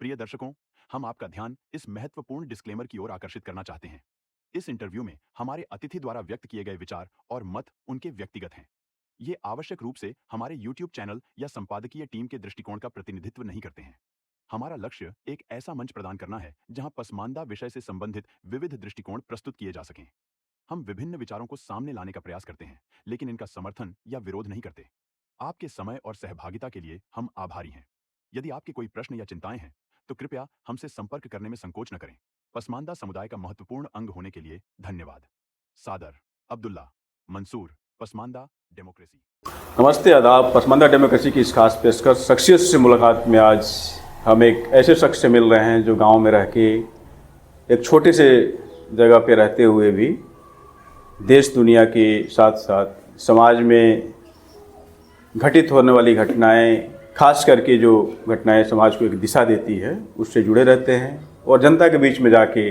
प्रिय दर्शकों, हम आपका ध्यान इस महत्वपूर्ण डिस्क्लेमर की ओर आकर्षित करना चाहते हैं। इस इंटरव्यू में हमारे अतिथि द्वारा व्यक्त किए गए विचार और मत उनके व्यक्तिगत हैं। ये आवश्यक रूप से हमारे YouTube चैनल या संपादकीय टीम के दृष्टिकोण का प्रतिनिधित्व नहीं करते हैं। हमारा लक्ष्य एक ऐसा मंच प्रदान करना है जहां पसमानदा विषय से संबंधित विविध दृष्टिकोण प्रस्तुत किए जा सकें। हम विभिन्न विचारों को सामने लाने का प्रयास करते हैं, लेकिन इनका समर्थन या विरोध नहीं करते। आपके समय और सहभागिता के लिए हम आभारी हैं। यदि आपके कोई प्रश्न या चिंताएं हैं, तो कृपया हमसे संपर्क करने में संकोच न करें। पसमानदा समुदाय का महत्वपूर्ण अंग होने के लिए धन्यवाद। सादर अब्दुल्ला मंसूर, पसमानदा डेमोक्रेसी। नमस्ते, आदाब। पसमानदा डेमोक्रेसी की इस खास पेशकश शख्सियत से मुलाकात में आज हम एक ऐसे शख्स से मिल रहे हैं जो गांव में रह के एक छोटे से जगह पे रहते हुए भी देश दुनिया के साथ साथ समाज में घटित होने वाली घटनाएं, खास करके जो घटनाएं समाज को एक दिशा देती है, उससे जुड़े रहते हैं और जनता के बीच में जाके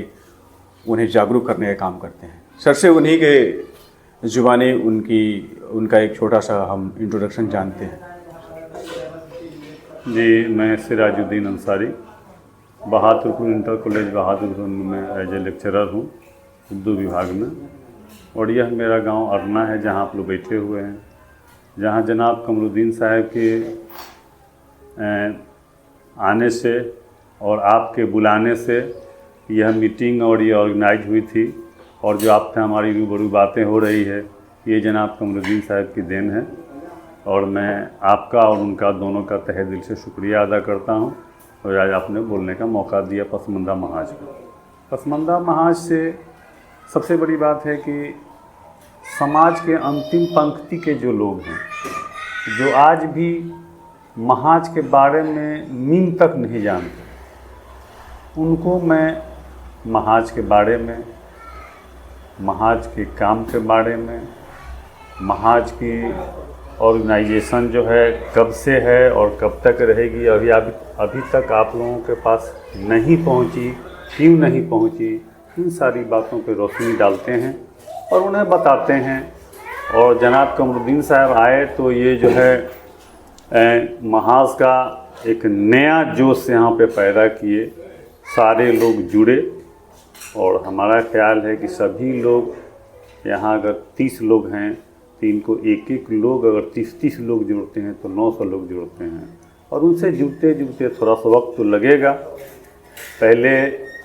उन्हें जागरूक करने का काम करते हैं। सर से उन्हीं के जुबानी उनका एक छोटा सा हम इंट्रोडक्शन जानते हैं। जी, मैं सिराजुद्दीन अंसारी, बहादुरपुर इंटर कॉलेज बहादुरपुर में एज ए लेक्चरर हूँ उर्दू विभाग में। और यह मेरा गांव अरना है जहां आप लोग बैठे हुए हैं, जहां जनाब कमरुद्दीन साहब के आने से और आपके बुलाने से यह मीटिंग और ये ऑर्गेनाइज हुई थी। और जो आपसे हमारी रूबरू बातें हो रही है, ये जनाब कमरुद्दीन साहब की देन है। और मैं आपका और उनका दोनों का तहे दिल से शुक्रिया अदा करता हूं। और आज आपने बोलने का मौका दिया पसमानदा महाज को। पसमानदा महाज से सबसे बड़ी बात है कि समाज के अंतिम पंक्ति के जो लोग हैं, जो आज भी महाज के बारे में मीम तक नहीं जानते, उनको मैं महाज के बारे में, महाज के काम के बारे में, महाज की ऑर्गेनाइजेशन जो है कब से है और कब तक रहेगी, अभी तक आप लोगों के पास नहीं पहुंची, क्यों नहीं पहुंची, इन सारी बातों पर रोशनी डालते हैं और उन्हें बताते हैं। और जनाब कमरुद्दीन साहब आए तो ये जो है महाज का एक नया जोश यहाँ पे पैदा किए, सारे लोग जुड़े। और हमारा ख्याल है कि सभी लोग यहाँ अगर 30 लोग हैं तो इनको एक एक लोग अगर 30 लोग जुड़ते हैं तो 900 लोग जुड़ते हैं। और उनसे जुड़ते जुड़ते थोड़ा सा वक्त तो लगेगा। पहले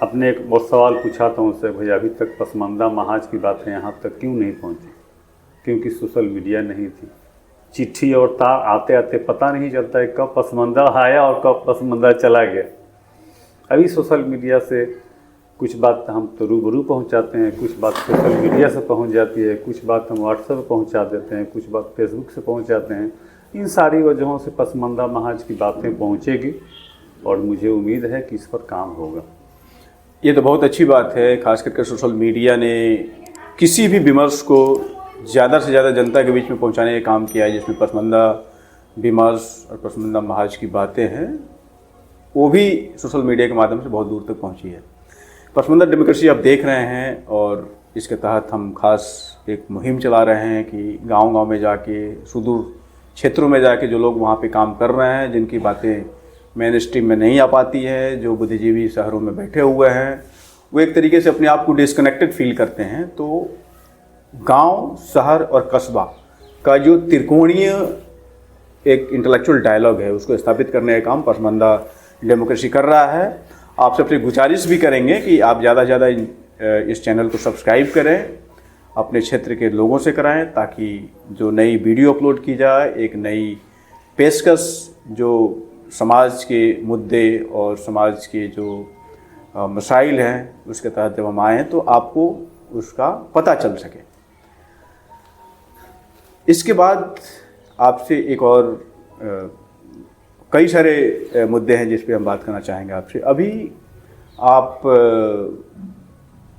अपने एक बहुत सवाल पूछा था उनसे, भैया अभी तक पसमानदा महाज की बातें यहाँ तक क्यों नहीं पहुँची? क्योंकि सोशल मीडिया नहीं थी। चिट्ठी और तार आते आते पता नहीं चलता है कब पसमानदा आया और कब पसमानदा चला गया। अभी सोशल मीडिया से कुछ बात हम तो रूबरू पहुंचाते हैं, कुछ बात सोशल मीडिया से पहुंच जाती है, कुछ बात हम व्हाट्सएप पर पहुंचा देते हैं, कुछ बात फेसबुक से पहुंच जाते हैं। इन सारी वजहों से पसमानदा महाज की बातें पहुंचेगी और मुझे उम्मीद है कि इस पर काम होगा। ये तो बहुत अच्छी बात है। खास करके सोशल मीडिया ने किसी भी विमर्श को ज़्यादा से ज़्यादा जनता के बीच में पहुंचाने का काम किया है, जिसमें पसमानदा विमर्श और पसमानदा महाज की बातें हैं, वो भी सोशल मीडिया के माध्यम से बहुत दूर तक पहुंची है। पसमानदा डेमोक्रेसी आप देख रहे हैं और इसके तहत हम खास एक मुहिम चला रहे हैं कि गांव-गांव में जाके, सुदूर क्षेत्रों में जाके जो लोग वहाँ पे काम कर रहे हैं, जिनकी बातें मेन स्ट्रीम में नहीं आ पाती है, जो बुद्धिजीवी शहरों में बैठे हुए हैं, वो एक तरीके से अपने आप को डिस्कनेक्टेड फील करते हैं। तो गांव, शहर और कस्बा का जो त्रिकोणीय एक इंटेलेक्चुअल डायलॉग है, उसको स्थापित करने का काम पसमानदा डेमोक्रेसी कर रहा है। आप सबसे गुजारिश भी करेंगे कि आप ज़्यादा से ज़्यादा इस चैनल को सब्सक्राइब करें, अपने क्षेत्र के लोगों से कराएं, ताकि जो नई वीडियो अपलोड की जाए, एक नई पेशकश जो समाज के मुद्दे और समाज के जो मसाइल हैं, उसके तहत जब हम आएँ तो आपको उसका पता चल सके। इसके बाद आपसे एक और कई सारे मुद्दे हैं जिस पे हम बात करना चाहेंगे आपसे। अभी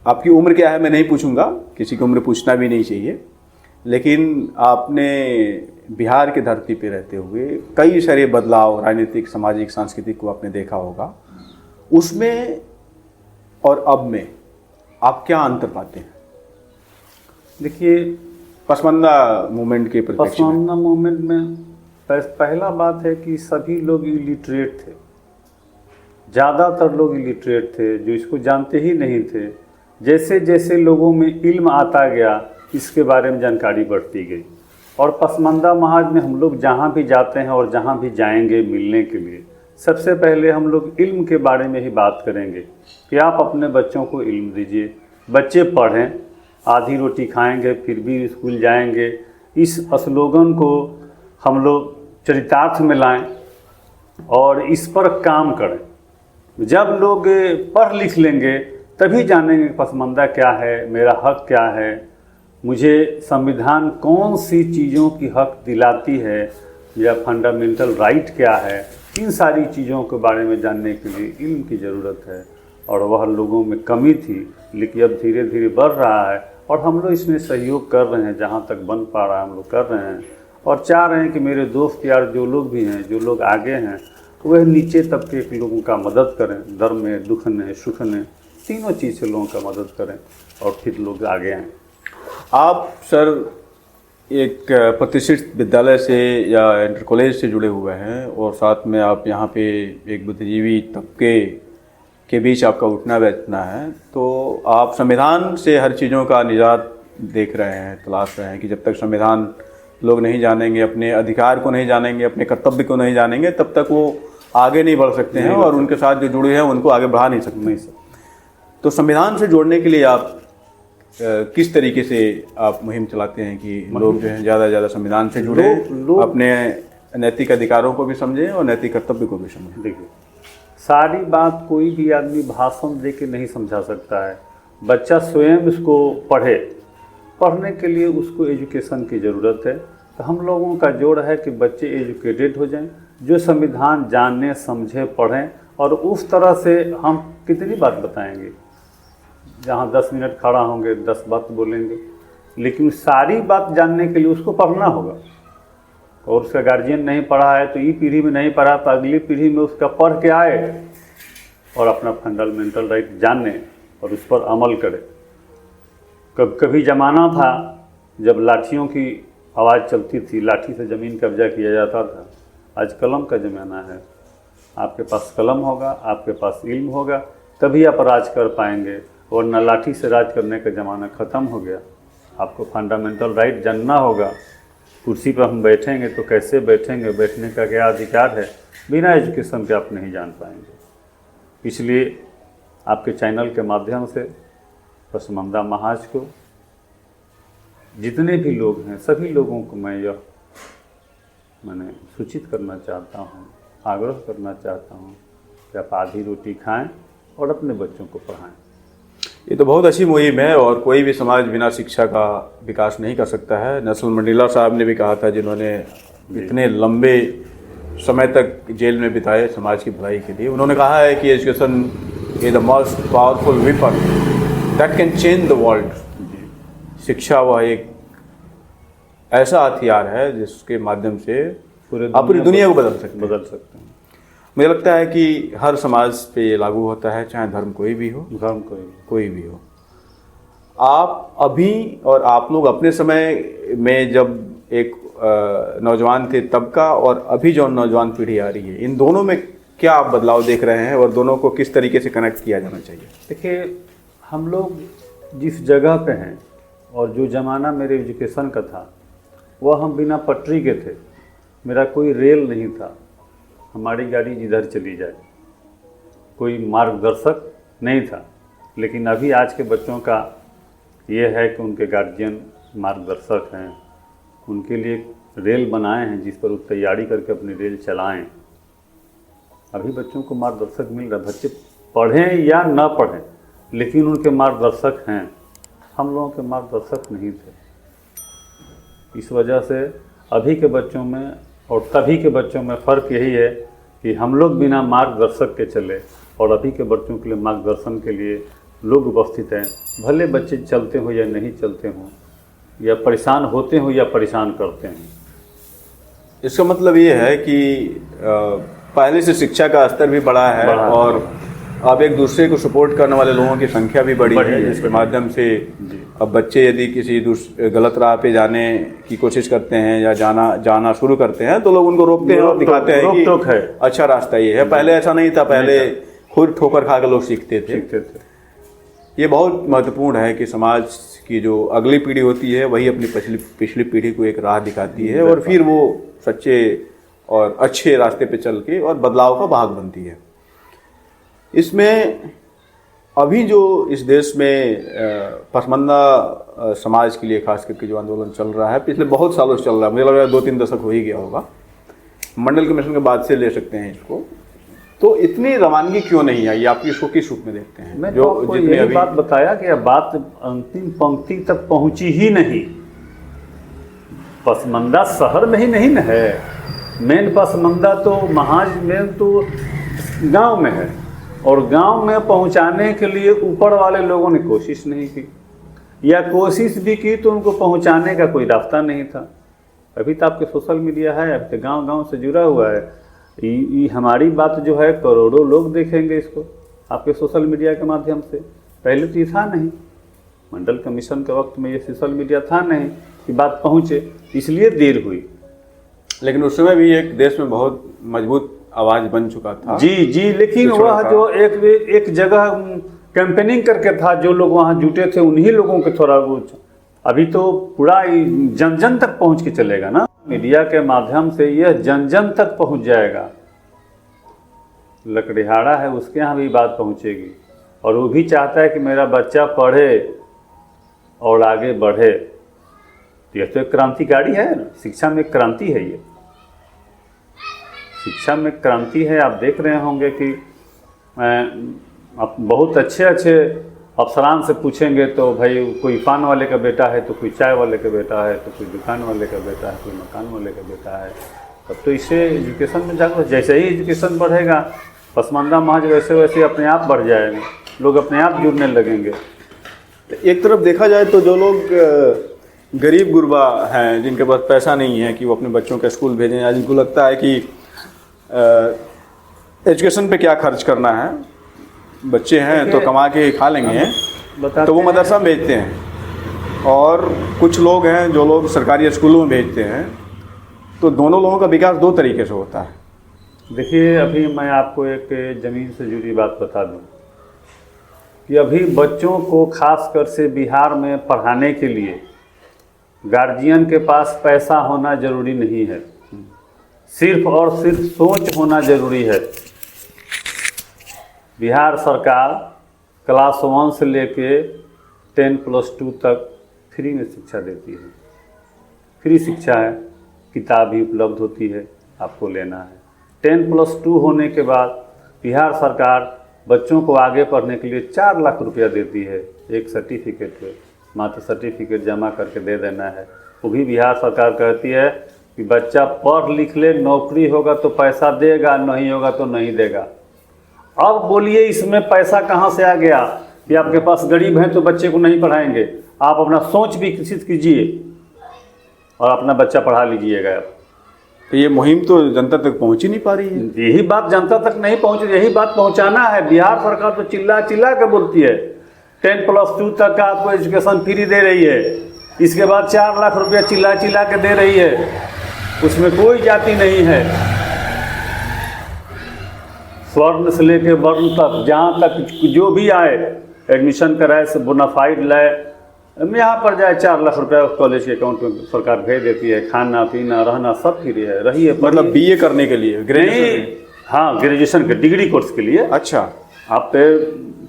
आपकी उम्र क्या है मैं नहीं पूछूंगा, किसी की उम्र पूछना भी नहीं चाहिए, लेकिन आपने बिहार की धरती पे रहते हुए कई सारे बदलाव, राजनीतिक, सामाजिक, सांस्कृतिक को आपने देखा होगा। उसमें और अब में आप क्या अंतर पाते हैं? देखिए, पसमानदा मूवमेंट के परिप्रेक्ष्य में। पसमानदा मूवमेंट में पहला बात है कि सभी लोग इलिटरेट थे। ज़्यादातर लोग इलिटरेट थे, जो इसको जानते ही नहीं थे। जैसे जैसे लोगों में इल्म आता गया, इसके बारे में जानकारी बढ़ती गई। और पसमानदा महाज में हम लोग जहाँ भी जाते हैं और जहाँ भी जाएंगे मिलने के लिए, सबसे पहले हम लोग इल्म के बारे में ही बात करेंगे कि आप अपने बच्चों को इल्म दीजिए, बच्चे पढ़ें, आधी रोटी खाएंगे फिर भी स्कूल जाएंगे। इस स्लोगन को हम लोग चरितार्थ में लाएं और इस पर काम करें। जब लोग पढ़ लिख लेंगे तभी जानेंगे पसमानदा क्या है, मेरा हक क्या है, मुझे संविधान कौन सी चीज़ों की हक दिलाती है, या फंडामेंटल राइट क्या है। इन सारी चीज़ों के बारे में जानने के लिए इल्म की ज़रूरत है, और वह लोगों में कमी थी, लेकिन अब धीरे धीरे बढ़ रहा है और हम लोग इसमें सहयोग कर रहे हैं। जहाँ तक बन पा रहा है हम लोग कर रहे हैं, और चाह रहे हैं कि मेरे दोस्त यार जो लोग भी हैं, जो लोग आगे हैं, वह नीचे तबके के लोगों का मदद करें, दर में, दुख में, सुख में, तीनों चीज़ से लोगों का मदद करें और फिर लोग आगे आएँ। आप सर एक प्रतिष्ठित विद्यालय से या इंटर कॉलेज से जुड़े हुए हैं, और साथ में आप यहाँ पे एक बुद्धिजीवी तबके के बीच आपका उठना बैठना है, तो आप संविधान से हर चीज़ों का निजात देख रहे हैं, तलाश रहे हैं कि जब तक संविधान लोग नहीं जानेंगे, अपने अधिकार को नहीं जानेंगे, अपने कर्तव्य को नहीं जानेंगे, तब तक वो आगे नहीं बढ़ सकते हैं और उनके साथ जो जुड़े हैं उनको आगे बढ़ा नहीं सकते। तो संविधान से जोड़ने के लिए आप किस तरीके से आप मुहिम चलाते हैं कि लोग जो हैं ज़्यादा से ज़्यादा संविधान से जुड़े, अपने नैतिक अधिकारों को भी समझें और नैतिक कर्तव्य को भी समझें? देखिए, सारी बात कोई भी आदमी भाषण दे के नहीं समझा सकता है। बच्चा स्वयं उसको पढ़े, पढ़ने के लिए उसको एजुकेशन की ज़रूरत है। तो हम लोगों का जोड़ है कि बच्चे एजुकेटेड हो जाएं, जो संविधान जाने, समझे, पढ़ें, और उस तरह से हम कितनी बात बताएंगे। जहाँ 10 मिनट खड़ा होंगे 10 बात बोलेंगे, लेकिन सारी बात जानने के लिए उसको पढ़ना होगा। और उसका गार्जियन नहीं पढ़ा है तो ये पीढ़ी में नहीं पढ़ा, तो अगली पीढ़ी में उसका पढ़ के आए और अपना फंडामेंटल राइट जाने और उस पर अमल करे। कभी ज़माना था जब लाठियों की आवाज़ चलती थी, लाठी से ज़मीन कब्जा किया जाता था। आज कलम का ज़माना है। आपके पास कलम होगा, आपके पास इल्म होगा, तभी आप राज कर पाएंगे, वरना लाठी से राज करने का ज़माना ख़त्म हो गया। आपको फंडामेंटल राइट जानना होगा। कुर्सी पर हम बैठेंगे तो कैसे बैठेंगे, बैठने का क्या अधिकार है, बिना एजुकेशन के आप नहीं जान पाएंगे। इसलिए आपके चैनल के माध्यम से पसमानदा महाज को, जितने भी लोग हैं, सभी लोगों को मैंने सूचित करना चाहता हूँ, आग्रह करना चाहता हूँ कि आप आधी रोटी खाएं और अपने बच्चों को पढ़ाएं। ये तो बहुत अच्छी मुहिम है, और कोई भी समाज बिना शिक्षा का विकास नहीं कर सकता है। नेल्सन मंडेला साहब ने भी कहा था, जिन्होंने इतने लंबे समय तक जेल में बिताए समाज की भलाई के लिए। उन्होंने कहा है कि education is the most powerful weapon that can change the world. शिक्षा वह एक ऐसा हथियार है जिसके माध्यम से आप पूरी दुनिया को बदल सकते हैं। मुझे लगता है कि हर समाज पे ये लागू होता है, चाहे धर्म कोई भी हो, धर्म कोई भी हो। आप अभी और आप लोग अपने समय में जब एक नौजवान थे तब का, और अभी जो नौजवान पीढ़ी आ रही है, इन दोनों में क्या आप बदलाव देख रहे हैं और दोनों को किस तरीके से कनेक्ट किया जाना चाहिए? देखिए, हम लोग जिस जगह पे हैं और जो ज़माना मेरे एजुकेशन का था, वह हम बिना पटरी के थे। मेरा कोई रेल नहीं था, हमारी गाड़ी जिधर चली जाए, कोई मार्गदर्शक नहीं था। लेकिन अभी आज के बच्चों का ये है कि उनके गार्जियन मार्गदर्शक हैं, उनके लिए रेल बनाए हैं जिस पर वो तैयारी करके अपनी रेल चलाएं। अभी बच्चों को मार्गदर्शक मिल रहा है, बच्चे पढ़ें या न पढ़ें, लेकिन उनके मार्गदर्शक हैं। हम लोगों के मार्गदर्शक नहीं थे। इस वजह से अभी के बच्चों में और तभी के बच्चों में फ़र्क यही है कि हम लोग बिना मार्गदर्शक के चले, और अभी के बच्चों के लिए मार्गदर्शन के लिए लोग उपस्थित हैं। भले बच्चे चलते हो या नहीं चलते हों, या परेशान होते हो या परेशान करते हैं। इसका मतलब ये है कि पहले से शिक्षा का स्तर भी बढ़ा है, और अब एक दूसरे को सपोर्ट करने वाले लोगों की संख्या भी बढ़ी है, जिसके माध्यम से अब बच्चे यदि किसी गलत राह पे जाने की कोशिश करते हैं या जाना शुरू करते हैं, तो लोग उनको रोकते हैं और दिखाते हैं कि अच्छा रास्ता ये है। पहले ऐसा नहीं था। पहले खुद ठोकर खा के लोग सीखते थे। ये बहुत महत्वपूर्ण है कि समाज की जो अगली पीढ़ी होती है वही अपनी पिछली पीढ़ी को एक राह दिखाती है और फिर वो सच्चे और अच्छे रास्ते पे चल के और बदलाव का भाग बनती है। इसमें अभी जो इस देश में पसमानदा समाज के लिए खास करके जो आंदोलन चल रहा है पिछले बहुत सालों से चल रहा है, मुझे लग रहा है 2-3 दशक हो ही गया होगा, मंडल कमीशन के बाद से ले सकते हैं इसको, तो इतनी रवानगी क्यों नहीं आई? आप इसको किस रूप में देखते हैं? मैं जो आपको यही बात बताया कि अब बात अंतिम पंक्ति तक पहुंची ही नहीं। पसमानदा शहर में ही नहीं न है, मेन पसमानदा तो महाज मेन तो गांव में है, और गांव में पहुंचाने के लिए ऊपर वाले लोगों ने कोशिश नहीं की, या कोशिश भी की तो उनको पहुंचाने का कोई रास्ता नहीं था। अभी तो आपके सोशल मीडिया है, अभी तो गांव-गांव से जुड़ा हुआ है। ये हमारी बात जो है करोड़ों लोग देखेंगे इसको आपके सोशल मीडिया के माध्यम से। पहले तो ये था नहीं, मंडल कमीशन के वक्त में ये सोशल मीडिया था नहीं कि बात पहुँचे, इसलिए देर हुई। लेकिन उस समय भी एक देश में बहुत मजबूत आवाज़ बन चुका था। जी, लेकिन वह जो एक जगह कैंपेनिंग करके था, जो लोग वहाँ जुटे थे उन्हीं लोगों के थोड़ा वो, अभी तो पूरा जन जन तक पहुँच के चलेगा ना, मीडिया के माध्यम से यह जन जन तक पहुँच जाएगा। लकड़िहारा है उसके यहाँ भी बात पहुँचेगी, और वो भी चाहता है कि मेरा बच्चा पढ़े और आगे बढ़े। तो यह तो एक क्रांतिकारी है ना, शिक्षा में क्रांति है, ये शिक्षा में क्रांति है। आप देख रहे होंगे कि आप बहुत अच्छे अफसरान से पूछेंगे तो भाई कोई पान वाले का बेटा है, तो कोई चाय वाले का बेटा है, तो कोई दुकान वाले का बेटा है, कोई मकान वाले का बेटा है। तब तो इससे एजुकेशन में जाकर जैसे ही एजुकेशन बढ़ेगा पसमानदा महाज वैसे वैसे अपने आप बढ़ जाएगा, लोग अपने आप जुड़ने लगेंगे। एक तरफ देखा जाए तो जो लोग गरीब गुरबा हैं, जिनके पास पैसा नहीं है कि वो अपने बच्चों के स्कूल भेजें, या जिनको लगता है कि एजुकेशन पे क्या खर्च करना है, बच्चे हैं तो कमा के खा लेंगे, तो वो मदरसा में भेजते हैं। और कुछ लोग हैं जो लोग सरकारी स्कूलों में भेजते हैं। तो दोनों लोगों का विकास दो तरीके से होता है। देखिए, अभी मैं आपको एक ज़मीन से जुड़ी बात बता दूं कि अभी बच्चों को खासकर से बिहार में पढ़ाने के लिए गार्जियन के पास पैसा होना ज़रूरी नहीं है, सिर्फ और सिर्फ सोच होना ज़रूरी है। बिहार सरकार क्लास 1 से लेके 10+2 तक फ्री में शिक्षा देती है। फ्री शिक्षा है, किताब भी उपलब्ध होती है, आपको लेना है। 10+2 होने के बाद बिहार सरकार बच्चों को आगे पढ़ने के लिए 4 लाख रुपया देती है। एक सर्टिफिकेट है, मात्र सर्टिफिकेट जमा करके दे देना है। वो भी बिहार सरकार कहती है कि बच्चा पढ़ लिख ले, नौकरी होगा तो पैसा देगा, नहीं होगा तो नहीं देगा। अब बोलिए इसमें पैसा कहाँ से आ गया कि आपके पास गरीब हैं तो बच्चे को नहीं पढ़ाएंगे। आप अपना सोच भी विकसित कीजिए और अपना बच्चा पढ़ा लीजिएगा। तो ये मुहिम तो जनता तक पहुँच ही नहीं पा रही है। यही बात जनता तक नहीं पहुँच, यही बात पहुँचाना है। बिहार सरकार तो चिल्ला चिल्ला के बोलती है 10+2 तक का आपको एजुकेशन फ्री दे रही है, इसके बाद 4 लाख रुपया चिल्ला चिल्ला के दे रही है, उसमें कोई जाति नहीं है। स्वर्ण से लेके वर्ण तक, जहाँ तक जो भी आए एडमिशन कराए से बोनाफाइड लाए, यहाँ पर जाए 4 लाख रुपया कॉलेज के अकाउंट में सरकार भेज देती है। खाना पीना रहना सब फ्री है। रहिए, मतलब BA करने के लिए, ग्रेजुएशन? हाँ, ग्रेजुएशन के डिग्री कोर्स के लिए। अच्छा, आप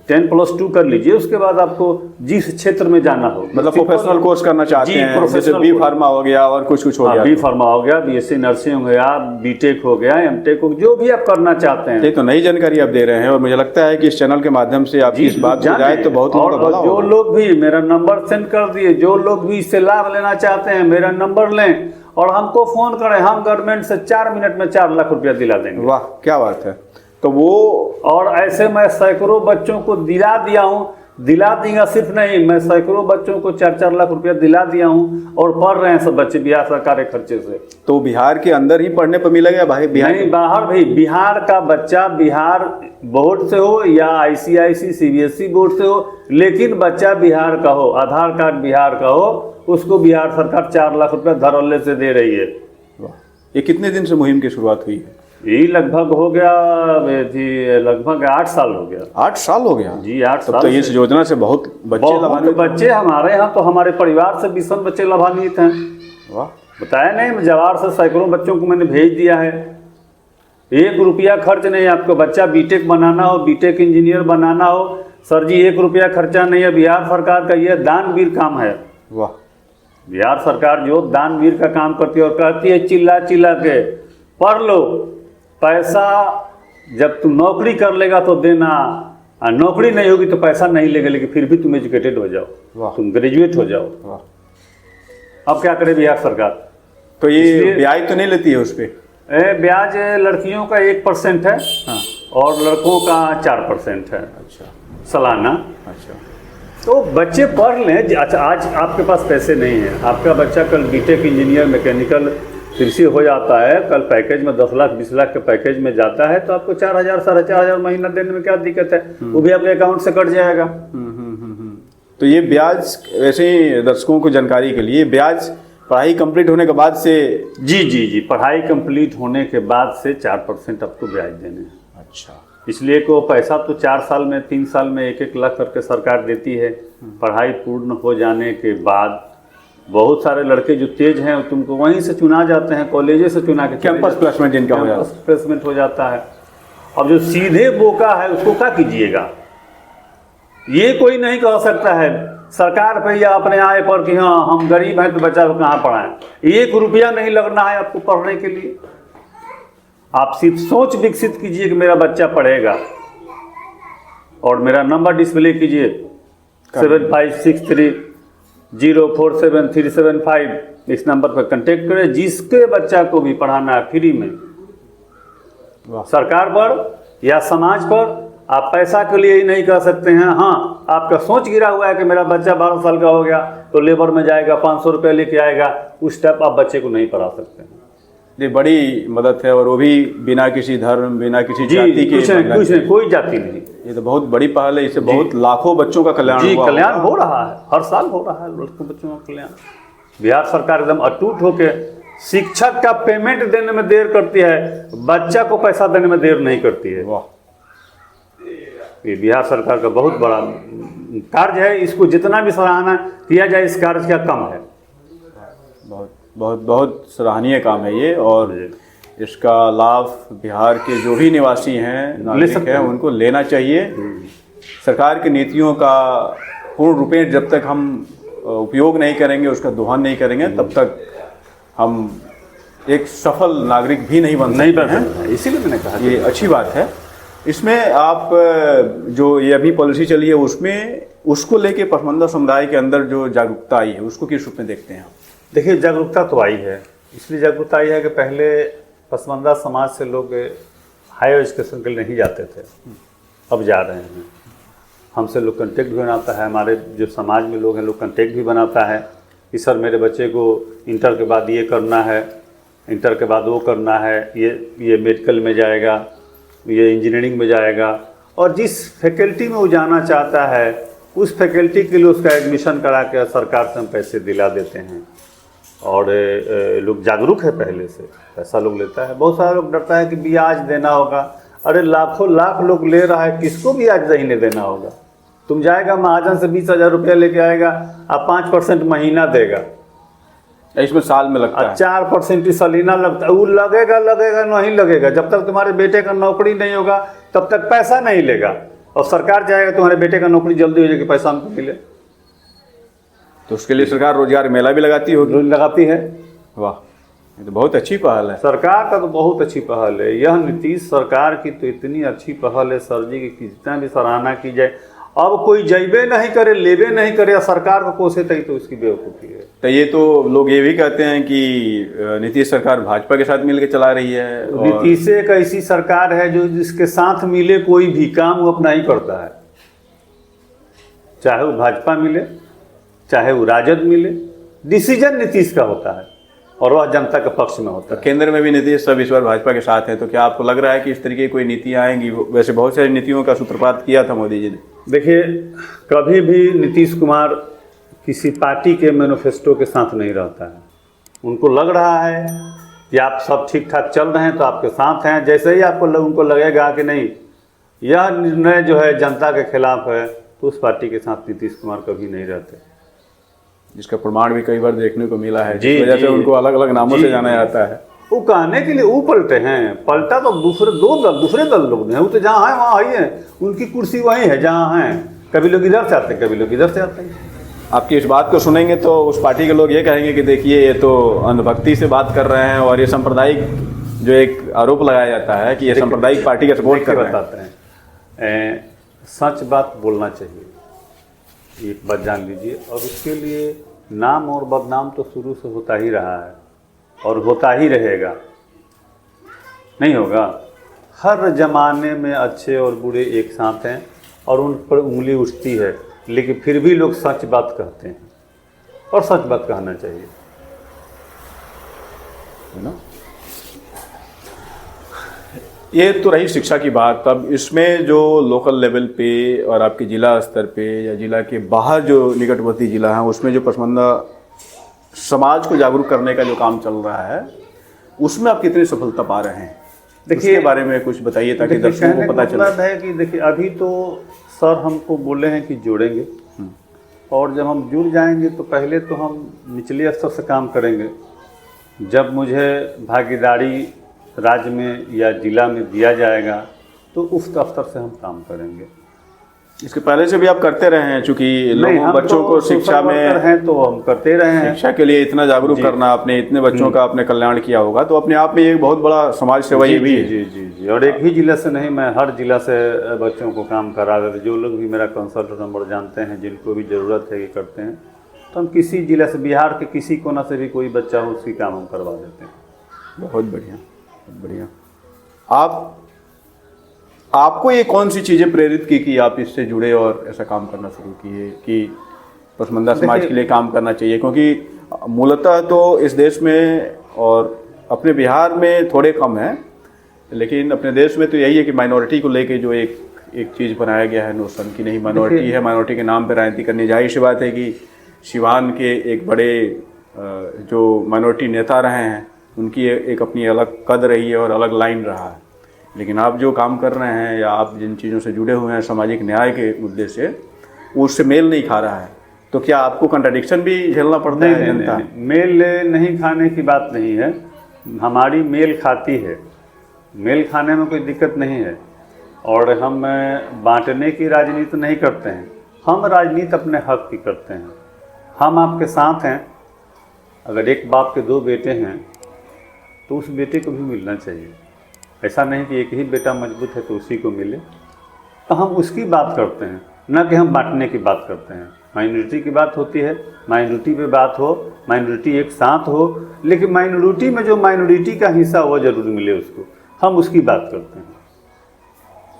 10+2 कर लीजिए, उसके बाद आपको जिस क्षेत्र में जाना हो, मतलब प्रोफेशनल कोर्स करना चाहते हैं, जैसे B फार्मा हो गया और कुछ हो गया, B फार्मा हो गया, BSc नर्सिंग हो गया, B.Tech हो गया, M.Tech हो, जो भी आप करना चाहते हैं। ये तो नई जानकारी आप दे रहे हैं और मुझे लगता है कि इस चैनल के माध्यम से आपकी इस बात को जाए तो बहुत और जो लोग भी मेरा नंबर सेंड कर दिए, जो लोग भी इससे लाभ लेना चाहते हैं मेरा नंबर लें और हमको फ़ोन करें, हम गवर्नमेंट से 4 मिनट में 4 लाख रुपया दिला देंगे। वाह, क्या बात है। तो वो, और ऐसे मैं सैकड़ों बच्चों को दिला दिया हूँ, दिला दूंगा सिर्फ नहीं, मैं सैकड़ों बच्चों को 4-4 लाख रुपया दिला दिया हूँ और पढ़ रहे हैं सब बच्चे बिहार सरकार के खर्चे से। तो बिहार के अंदर ही पढ़ने पर मिलेगा भाई? बिहार नहीं, बाहर भी। बिहार का बच्चा बिहार बोर्ड से हो या ICIC CBSE बोर्ड से हो, लेकिन बच्चा बिहार का हो, आधार कार्ड बिहार का हो, उसको बिहार सरकार 4 लाख रुपया धड़ल्ले से दे रही है। ये कितने दिन से मुहिम की शुरुआत हुई है? यही लगभग हो गया जी, लगभग 8 साल हो गया। 8 साल हो गया जी, 8 तब साल तो इस योजना से बहुत बच्चे बहुत लाभान्वित। बच्चे हमारे यहाँ तो हमारे परिवार से 20 बच्चे लाभान्वित हैं। वाह, बताया नहीं, जवार से सैकड़ों बच्चों को मैंने भेज दिया है। 1 रुपया खर्च नहीं। आपको बच्चा बीटेक बनाना हो, बीटेक इंजीनियर बनाना हो, सर जी 1 रुपया खर्चा नहीं है। बिहार सरकार का यह दानवीर काम है। वाह, बिहार सरकार जो दानवीर का काम करती है और कहती है चिल्ला चिल्ला के पढ़ लो, पैसा जब तुम नौकरी कर लेगा तो देना, और नौकरी नहीं होगी तो पैसा नहीं लेगा, लेकिन फिर भी तुम एजुकेटेड हो जाओ, वाह। तुम ग्रेजुएट हो जाओ। वाह। अब क्या करे बिहार सरकार? तो ये इसलिए- ब्याज तो नहीं लेती है उस पर? ब्याज लड़कियों का 1% है हाँ। और लड़कों का 4% है अच्छा सालाना। अच्छा। तो बच्चे पढ़ लें। अच्छा, आज आपके पास पैसे नहीं है, आपका बच्चा कल बीटेक इंजीनियर मैकेनिकल कृषि हो जाता है, कल पैकेज में 10 लाख 20 लाख के पैकेज में जाता है, तो आपको 4,000 4,500 महीना देने में क्या दिक्कत है? वो भी आपके अकाउंट से कट जाएगा। तो ये ब्याज, वैसे ही दर्शकों को जानकारी के लिए, ब्याज पढ़ाई कंप्लीट होने के बाद से? जी जी जी, पढ़ाई कंप्लीट होने के बाद से 4% आपको ब्याज देने हैं। अच्छा। इसलिए को पैसा तो 4 साल में 3 साल में 1-1 लाख करके सरकार देती है। पढ़ाई पूर्ण हो जाने के बाद बहुत सारे लड़के जो तेज हैं तुमको वहीं से चुना जाते हैं, कॉलेजे से चुना के कैंपस प्लेसमेंट जिनका हो जाता है। कैंपस प्लेसमेंट हो जाता है। अब जो सीधे बोका है उसको क्या कीजिएगा? ये कोई नहीं कह सकता है सरकार पे या अपने आय पर कि हाँ हम गरीब हैं तो बच्चा को कहाँ पढ़ाएं। 1 रुपया नहीं लगना है आपको पढ़ने के लिए। आप सिर्फ सोच विकसित कीजिए कि मेरा बच्चा पढ़ेगा और मेरा नंबर डिस्प्ले कीजिए 7563047375। इस नंबर पर कांटेक्ट करें। जिसके बच्चा को भी पढ़ाना है फ्री में, सरकार पर या समाज पर आप पैसा के लिए ही नहीं कह सकते हैं। हाँ, आपका सोच गिरा हुआ है कि मेरा बच्चा 12 साल का हो गया तो लेबर में जाएगा 500 रुपये लेके आएगा, उस टाइप आप बच्चे को नहीं पढ़ा सकते हैं। ये बड़ी मदद है, और वो भी बिना किसी धर्म, बिना किसी जाति के। कुछ नहीं, कोई जाति नहीं। ये तो बहुत बड़ी पहल है, इससे बहुत लाखों बच्चों का कल्याण जी, हुआ कल्याण हो रहा है, हर साल हो रहा है लड़कों बच्चों का कल्याण। बिहार सरकार एकदम अटूट होकर शिक्षक का पेमेंट देने में देर करती है, बच्चा को पैसा देने में देर नहीं करती है। वाह। ये बिहार सरकार का बहुत बड़ा कार्य है। इसको जितना भी सराहना किया जाए इस कार्य का कम है। बहुत बहुत बहुत सराहनीय काम है ये, और इसका लाभ बिहार के जो भी निवासी हैं, नागरिक सकते हैं, हैं। उनको लेना चाहिए। सरकार की नीतियों का पूर्ण रूपेण जब तक हम उपयोग नहीं करेंगे, उसका दोहन नहीं करेंगे, तब तक हम एक सफल नागरिक भी नहीं बन सकते हैं। इसीलिए मैंने कहा ये अच्छी बात है। इसमें आप जो ये अभी पॉलिसी चली है उसमें, उसको लेके पसमानदा समुदाय के अंदर जो जागरूकता आई है उसको किस रूप में देखते हैं आप? देखिए, जागरूकता तो आई है। इसलिए जागरूकता आई है कि पहले पसमानदा समाज से लोग हायर एजुकेशन के लिए नहीं जाते थे, अब जा रहे हैं। हमसे लोग कंटेक्ट भी बनाता है, हमारे जो समाज में लोग हैं लोग कंटेक्ट भी बनाता है कि सर मेरे बच्चे को इंटर के बाद ये करना है, इंटर के बाद वो करना है, ये मेडिकल में जाएगा, ये इंजीनियरिंग में जाएगा, और जिस फैकल्टी में वो जाना चाहता है उस फैकल्टी के लिए उसका एडमिशन करा के सरकार से हम पैसे दिला देते हैं। और लोग जागरूक है, पहले से पैसा लोग लेता है। बहुत सारा लोग डरता है कि ब्याज देना होगा। अरे लाखों लाख लोग ले रहा है, किसको ब्याज नहीं देना होगा? तुम जाएगा महाजन से 20,000 रुपया लेके आएगा, अब 5% महीना देगा, इसमें साल में लगता है 4% सलीना लगता है। वो लगेगा नहीं लगेगा। जब तक तुम्हारे बेटे का नौकरी नहीं होगा तब तक पैसा नहीं लेगा, और सरकार चाहेगा तुम्हारे बेटे का नौकरी जल्दी हो जाएगी, पैसा हमको मिले। तो उसके लिए सरकार रोजगार मेला भी लगाती होगी? लगाती है। वाह, ये तो बहुत अच्छी पहल है। सरकार का तो बहुत अच्छी पहल है। यह नीतीश सरकार की तो इतनी अच्छी पहल है सर जी कि जितना भी सराहना की जाए, अब कोई जैबे नहीं करे, लेबे नहीं करे या सरकार को कोसे तक, तो इसकी बेवकूफ़ी है। तो ये तो लोग ये भी कहते हैं कि नीतीश सरकार भाजपा के साथ मिलकर चला रही है। नीतीश एक ऐसी सरकार है जो जिसके साथ मिले कोई भी काम वो अपना ही करता है, चाहे वो भाजपा मिले चाहे वो राजद मिले, डिसीजन नीतीश का होता है और वह जनता के पक्ष में होता है। केंद्र में भी नीतीश सब इस बार भाजपा के साथ है, तो क्या आपको लग रहा है कि इस तरीके की कोई नीतियाँ आएंगी? वैसे बहुत सारी नीतियों का सूत्रपात किया था मोदी जी ने। देखिए, कभी भी नीतीश कुमार किसी पार्टी के मैनिफेस्टो के साथ नहीं रहता है। उनको लग रहा है कि आप सब ठीक ठाक चल रहे हैं तो आपके साथ हैं। जैसे ही आपको उनको लगेगा कि नहीं यह निर्णय जो है जनता के खिलाफ है, तो उस पार्टी के साथ नीतीश कुमार कभी नहीं रहते। जिसका प्रमाण भी कई बार देखने को मिला है, जी, जिस वजह से जी, उनको अलग अलग नामों से जाना जाता है। वो कहने के लिए वो पलटे हैं, पलटा तो दूसरे दल लोग हैं। वो तो जहाँ है वहाँ ही है, उनकी कुर्सी वहीं है जहाँ है। कभी लोग इधर से आते हैं, कभी लोग इधर से आते हैं। आपकी इस बात को सुनेंगे तो उस पार्टी के लोग ये कहेंगे कि देखिए ये तो अंधभक्ति से बात कर रहे हैं, और ये सांप्रदायिक जो एक आरोप लगाया जाता है कि ये सांप्रदायिक पार्टी का सपोर्ट कर रहे हैं। बताते हैं सच बात बोलना चाहिए, एक बात जान लीजिए। और उसके लिए नाम और बदनाम तो शुरू से होता ही रहा है और होता ही रहेगा, नहीं होगा। हर जमाने में अच्छे और बुरे एक साथ हैं और उन पर उंगली उठती है, लेकिन फिर भी लोग सच बात कहते हैं और सच बात कहना चाहिए, है ना। ये तो रही शिक्षा की बात। अब इसमें जो लोकल लेवल पे और आपके ज़िला स्तर पे या ज़िला के बाहर जो निकटवर्ती ज़िला है उसमें जो पसमानदा समाज को जागरूक करने का जो काम चल रहा है, उसमें आप कितनी सफलता पा रहे हैं? देखिए इसके बारे में कुछ बताइए ताकि दर्शकों को पता चले। है कि देखिए अभी तो सर हमको बोले हैं कि जुड़ेंगे, और जब हम जुड़ जाएंगे तो पहले तो हम निचले स्तर से काम करेंगे। जब मुझे भागीदारी राज्य में या जिला में दिया जाएगा तो उस स्तर से हम काम करेंगे। इसके पहले से भी आप करते रहे हैं, चूँकि लोगों बच्चों को शिक्षा में हैं तो हम करते रहे हैं। शिक्षा के लिए इतना जागरूक करना, आपने इतने बच्चों का आपने कल्याण किया होगा, तो अपने आप में एक बहुत बड़ा समाज सेवा ये भी है। जी जी जी। और एक ही जिला से नहीं, मैं हर जिला से बच्चों को काम करा देते। जो लोग भी मेरा कंसल्ट नंबर जानते हैं, जिनको भी ज़रूरत है कि करते हैं, तो हम किसी जिला से, बिहार के किसी कोना से भी कोई बच्चा हो उसकी काम हम करवा देते हैं। बहुत बढ़िया, बहुत बढ़िया। आपको ये कौन सी चीज़ें प्रेरित की कि आप इससे जुड़े और ऐसा काम करना शुरू किए कि पसमानदा समाज के लिए काम करना चाहिए? क्योंकि मूलतः तो इस देश में और अपने बिहार में थोड़े कम हैं, लेकिन अपने देश में तो यही है कि माइनॉरिटी को लेके जो एक चीज़ बनाया गया है नोशन की, नहीं माइनॉरिटी है, माइनॉरिटी के नाम पर राजनीति करनी। जाहिर सी बात है कि सिवान के एक बड़े जो माइनॉरिटी नेता रहे हैं उनकी एक अपनी अलग कद रही है और अलग लाइन रहा है, लेकिन आप जो काम कर रहे हैं या आप जिन चीज़ों से जुड़े हुए हैं सामाजिक न्याय के मुद्दे से, वो उससे मेल नहीं खा रहा है। तो क्या आपको कंट्राडिक्शन भी झेलना पड़ता है? जनता मेल नहीं खाने की बात नहीं है, हमारी मेल खाती है, मेल खाने में कोई दिक्कत नहीं है। और हम बांटने की राजनीति नहीं करते हैं, हम राजनीति अपने हक की करते हैं। हम आपके साथ हैं। अगर एक बाप के दो बेटे हैं तो उस बेटे को भी मिलना चाहिए। ऐसा नहीं कि एक ही बेटा मजबूत है तो उसी को मिले, तो हम उसकी बात करते हैं, न कि हम बांटने की बात करते हैं। माइनॉरिटी की बात होती है, माइनॉरिटी पे बात हो, माइनॉरिटी एक साथ हो, लेकिन माइनॉरिटी में जो माइनॉरिटी का हिस्सा वो जरूर मिले उसको, हम उसकी बात करते हैं।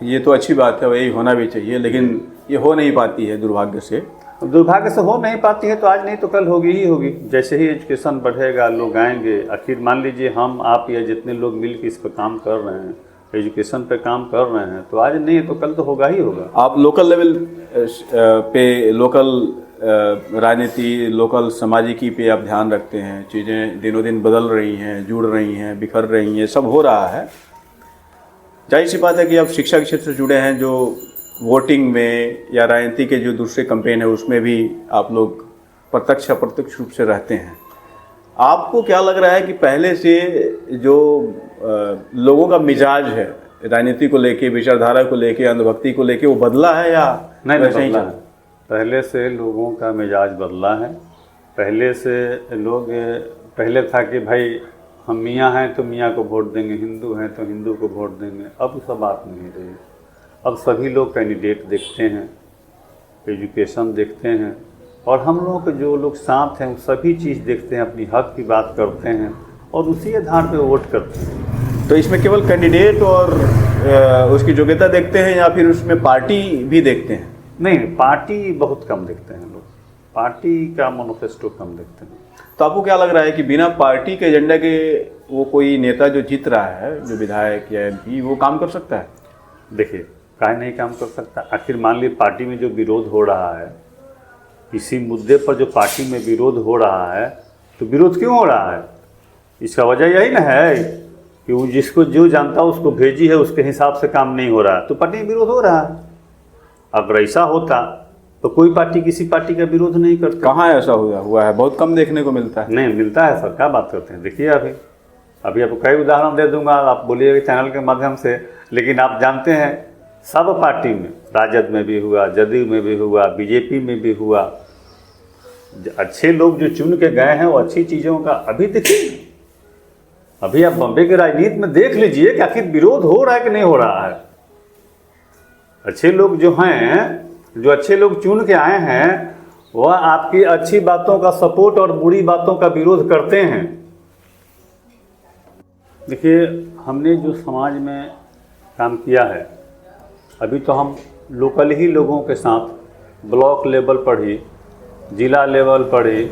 ये तो अच्छी बात है, वही होना भी चाहिए, लेकिन ये हो नहीं पाती है दुर्भाग्य से। दुर्भाग्य से हो नहीं पाती है तो आज नहीं तो कल होगी ही होगी। जैसे ही एजुकेशन बढ़ेगा लोग आएंगे। आखिर मान लीजिए हम आप या जितने लोग मिल के इस पर काम कर रहे हैं, एजुकेशन पे काम कर रहे हैं, तो आज नहीं तो कल तो होगा ही होगा। आप लोकल लेवल पे लोकल राजनीति, लोकल सामाजिकी पे आप ध्यान रखते हैं। चीज़ें दिनों दिन बदल रही हैं, जुड़ रही हैं, बिखर रही हैं, सब हो रहा है। जाहिर सी बात है कि आप शिक्षा के क्षेत्र से जुड़े हैं, जो वोटिंग में या राजनीति के जो दूसरे कैंपेन है उसमें भी आप लोग प्रत्यक्ष अप्रत्यक्ष रूप से रहते हैं। आपको क्या लग रहा है कि पहले से जो लोगों का मिजाज है राजनीति को लेके, विचारधारा को लेके, अंधभक्ति को लेके, वो बदला है या नहीं? बदला है। पहले से लोगों का मिजाज बदला है। पहले से लोग, पहले था कि भाई हम मियाँ हैं तो मियाँ को वोट देंगे, हिंदू हैं तो हिंदू को वोट देंगे। अब सब बात नहीं रही। अब सभी लोग कैंडिडेट देखते हैं, एजुकेशन देखते हैं, और हम लोगों के जो लोग साथ हैं वो सभी चीज़ देखते हैं, अपनी हक की बात करते हैं और उसी आधार पे वोट करते हैं। तो इसमें केवल कैंडिडेट और उसकी योग्यता देखते हैं या फिर उसमें पार्टी भी देखते हैं? नहीं, पार्टी बहुत कम देखते हैं लोग, पार्टी का मैनिफेस्टो कम देखते हैं। तो आपको क्या लग रहा है कि बिना पार्टी के एजेंडा के वो कोई नेता जो जीत रहा है, जो विधायक या MP, वो काम कर सकता है? देखिए, काहे नहीं काम कर सकता? आखिर मान लीजिए पार्टी में जो विरोध हो रहा है, किसी मुद्दे पर जो पार्टी में विरोध हो रहा है, तो विरोध क्यों हो रहा है? इसका वजह यही ना है कि वो जिसको जो जानता है उसको भेजी है, उसके हिसाब से काम नहीं हो रहा, तो पार्टी विरोध हो रहा है। अगर ऐसा होता तो कोई पार्टी किसी पार्टी का विरोध नहीं करती। कहाँ ऐसा हुआ है? बहुत कम देखने को मिलता है। नहीं मिलता है सर, क्या बात करते हैं। देखिए अभी आपको कई उदाहरण दे दूंगा, आप बोलिएगा चैनल के माध्यम से, लेकिन आप जानते हैं सब पार्टी में, राजद में भी हुआ, जदयू में भी हुआ, बीजेपी में भी हुआ, अच्छे लोग जो चुन के गए हैं वो अच्छी चीज़ों का अभी देखिए, अभी आप बॉम्बे के राजनीति में देख लीजिए कि आखिर विरोध हो रहा है कि नहीं हो रहा है। अच्छे लोग जो हैं, जो अच्छे लोग चुन के आए हैं, वह आपकी अच्छी बातों का सपोर्ट और बुरी बातों का विरोध करते हैं। देखिए हमने जो समाज में काम किया है, अभी तो हम लोकल ही लोगों के साथ ब्लॉक लेवल पर ही, जिला लेवल पर ही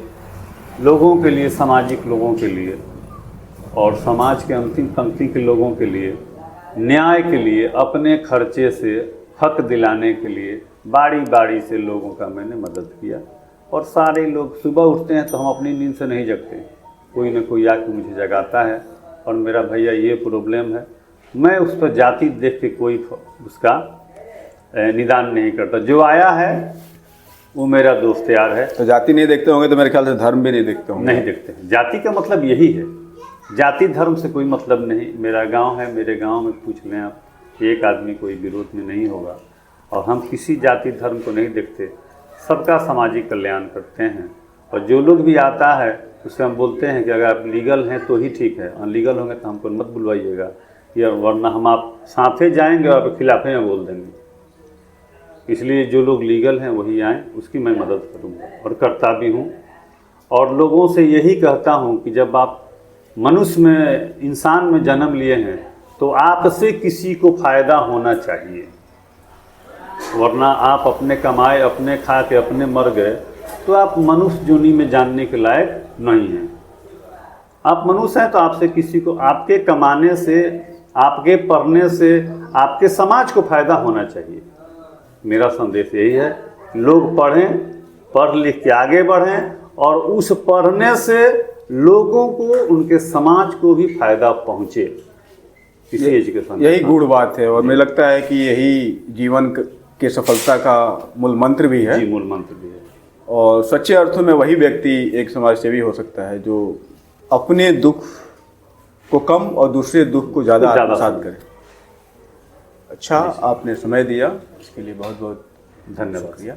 लोगों के लिए, सामाजिक लोगों के लिए और समाज के अंतिम पंक्ति के लोगों के लिए न्याय के लिए, अपने खर्चे से हक दिलाने के लिए बारी बारी से लोगों का मैंने मदद किया। और सारे लोग सुबह उठते हैं तो हम अपनी नींद से नहीं जगते, कोई ना कोई आके मुझे जगाता है और मेरा भैया ये प्रॉब्लम है, मैं उस पर जाति देख के कोई उसका निदान नहीं करता। जो आया है वो मेरा दोस्त यार है। तो जाति नहीं देखते होंगे तो मेरे ख्याल से धर्म भी नहीं देखते होंगे। नहीं देखते हैं, जाति का मतलब यही है, जाति धर्म से कोई मतलब नहीं। मेरा गांव है, मेरे गांव में पूछ लें आप, एक आदमी कोई विरोध में नहीं होगा। और हम किसी जाति धर्म को नहीं देखते, सबका सामाजिक कल्याण करते हैं। और जो लोग भी आता है उससे हम बोलते हैं कि अगर आप लीगल हैं तो ही ठीक है, अनलीगल होंगे तो हमको मत बुलवाइएगा, या वरना हम आप साथे जाएंगे और आपके खिलाफ में बोल देंगे। इसलिए जो लोग लीगल हैं वही आएँ, उसकी मैं मदद करूँगा और करता भी हूँ। और लोगों से यही कहता हूँ कि जब आप मनुष्य में, इंसान में जन्म लिए हैं तो आपसे किसी को फ़ायदा होना चाहिए, वरना आप अपने कमाए, अपने खा के अपने मर गए तो आप मनुष्य जोनी में जानने के लायक नहीं हैं। आप मनुष्य हैं तो आपसे किसी को, आपके कमाने से, आपके पढ़ने से, आपके समाज को फ़ायदा होना चाहिए। मेरा संदेश यही है, लोग पढ़ें, पढ़ लिख के आगे बढ़ें और उस पढ़ने से लोगों को, उनके समाज को भी फायदा पहुँचे। इसी एजुकेशन, यही गूढ़ बात है और मुझे लगता है कि यही जीवन के सफलता का मूल मंत्र भी है। जी, मूल मंत्र भी है। और सच्चे अर्थों में वही व्यक्ति एक समाज सेवी हो सकता है जो अपने दुख को कम और दूसरे दुख को ज़्यादा आत्मसात करे। अच्छा, आपने समय दिया, इसके लिए बहुत बहुत धन्यवाद।